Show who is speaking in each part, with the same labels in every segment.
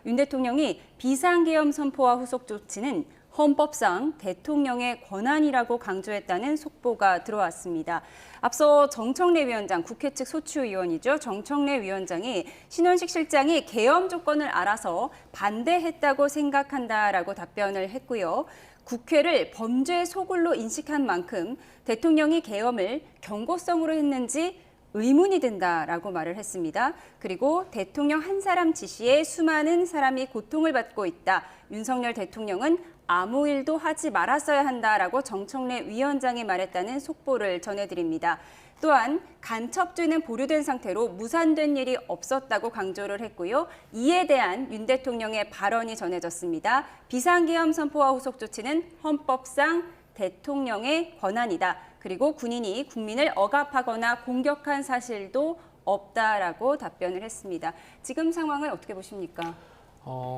Speaker 1: 윤 대통령이 비상계엄 선포와 후속 조치는 헌법상 대통령의 권한이라고 강조했다는 속보가 들어왔습니다. 앞서 정청래 위원장, 국회 측 소추위원이죠. 정청래 위원장이 신원식 실장이 계엄 조건을 알아서 반대했다고 생각한다라고 답변을 했고요. 국회를 범죄 소굴로 인식한 만큼 대통령이 계엄을 경고성으로 했는지 의문이 든다라고 말을 했습니다. 그리고 대통령 한 사람 지시에 수많은 사람이 고통을 받고 있다. 윤석열 대통령은 아무 일도 하지 말았어야 한다라고 정청래 위원장이 말했다는 속보를 전해드립니다. 또한 간첩죄는 보류된 상태로 무산된 일이 없었다고 강조를 했고요. 이에 대한 윤 대통령의 발언이 전해졌습니다. 비상계엄 선포와 후속 조치는 헌법상 대통령의 권한이다. 그리고 군인이 국민을 억압하거나 공격한 사실도 없다라고 답변을 했습니다. 지금 상황을 어떻게 보십니까?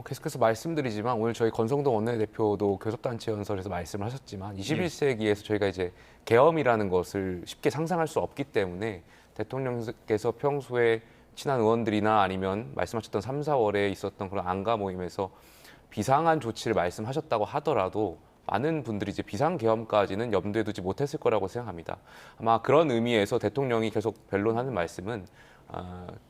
Speaker 2: 계속해서 말씀드리지만 오늘 저희 권성동 원내대표도 교섭단체 연설에서 말씀을 하셨지만 21세기에서 저희가 이제 계엄이라는 것을 쉽게 상상할 수 없기 때문에 대통령께서 평소에 친한 의원들이나 아니면 말씀하셨던 3, 4월에 있었던 그런 안가 모임에서 비상한 조치를 말씀하셨다고 하더라도 많은 분들이 이제 비상계엄까지는 염두에 두지 못했을 거라고 생각합니다. 아마 그런 의미에서 대통령이 계속 변론하는 말씀은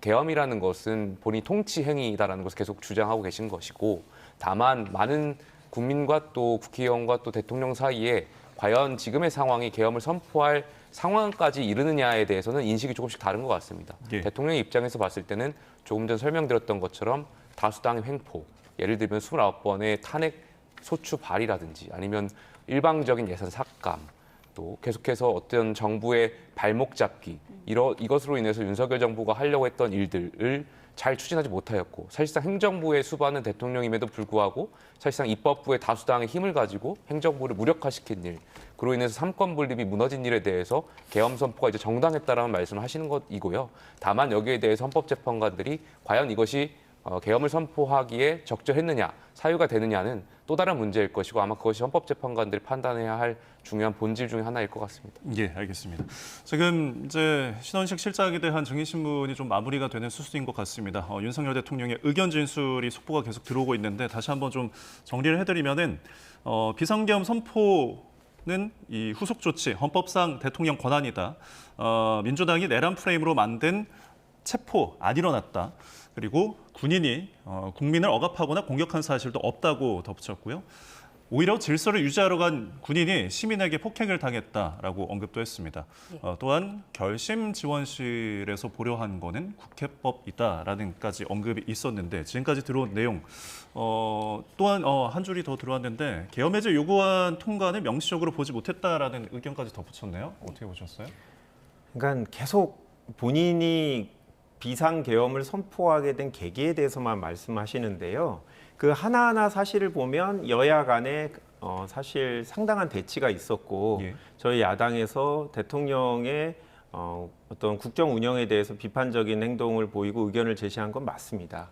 Speaker 2: 계엄이라는 것은 본인 통치 행위다라는 것을 계속 주장하고 계신 것이고 다만 많은 국민과 또 국회의원과 또 대통령 사이에 과연 지금의 상황이 계엄을 선포할 상황까지 이르느냐에 대해서는 인식이 조금씩 다른 것 같습니다.
Speaker 3: 예.
Speaker 2: 대통령의 입장에서 봤을 때는 조금 전 설명드렸던 것처럼 다수당의 횡포, 예를 들면 29번의 탄핵 소추 발의라든지 아니면 일방적인 예산 삭감, 또 계속해서 어떤 정부의 발목 잡기 이것으로 인해서 윤석열 정부가 하려고 했던 일들을 잘 추진하지 못하였고 사실상 행정부의 수반은 대통령임에도 불구하고 사실상 입법부의 다수당의 힘을 가지고 행정부를 무력화시킨 일, 그로 인해서 삼권 분립이 무너진 일에 대해서 계엄 선포가 이제 정당했다라는 말씀을 하시는 것이고요. 다만 여기에 대해서 헌법재판관들이 과연 이것이 계엄을 선포하기에 적절했느냐, 사유가 되느냐는 또 다른 문제일 것이고 아마 그것이 헌법재판관들이 판단해야 할 중요한 본질 중에 하나일 것 같습니다.
Speaker 3: 예, 알겠습니다. 지금 이제 신원식 실장에 대한 증인신문이 좀 마무리가 되는 수순인 것 같습니다. 윤석열 대통령의 의견 진술이 속보가 계속 들어오고 있는데 다시 한번 좀 정리를 해드리면은 비상계엄 선포는 이 후속 조치, 헌법상 대통령 권한이다. 민주당이 내란 프레임으로 만든 체포 안 일어났다. 그리고 군인이 국민을 억압하거나 공격한 사실도 없다고 덧붙였고요. 오히려 질서를 유지하러 간 군인이 시민에게 폭행을 당했다라고 언급도 했습니다. 또한 결심 지원실에서 보려한 거는 국회법이다라는까지 언급이 있었는데 지금까지 들어온 내용 또한 한 줄이 더 들어왔는데 계엄 해제 요구안 통과는 명시적으로 보지 못했다라는 의견까지 덧붙였네요. 어떻게 보셨어요?
Speaker 4: 그러니까 계속 본인이 비상계엄을 선포하게 된 계기에 대해서만 말씀하시는데요. 그 하나하나 사실을 보면 여야 간에 사실 상당한 대치가 있었고
Speaker 3: 예.
Speaker 4: 저희 야당에서 대통령의 어떤 국정 운영에 대해서 비판적인 행동을 보이고 의견을 제시한 건 맞습니다.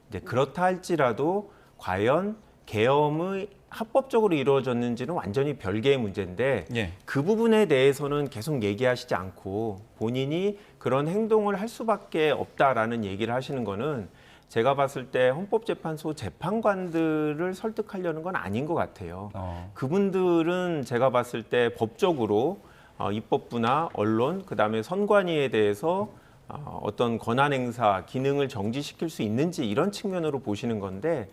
Speaker 4: 이제 그렇다 할지라도 과연 계엄이 합법적으로 이루어졌는지는 완전히 별개의 문제인데
Speaker 3: 예.
Speaker 4: 그 부분에 대해서는 계속 얘기하시지 않고 본인이 그런 행동을 할 수밖에 없다라는 얘기를 하시는 거는 제가 봤을 때 헌법재판소 재판관들을 설득하려는 건 아닌 것 같아요. 그분들은 제가 봤을 때 법적으로 입법부나 언론, 그다음에 선관위에 대해서 어떤 권한 행사, 기능을 정지시킬 수 있는지 이런 측면으로 보시는 건데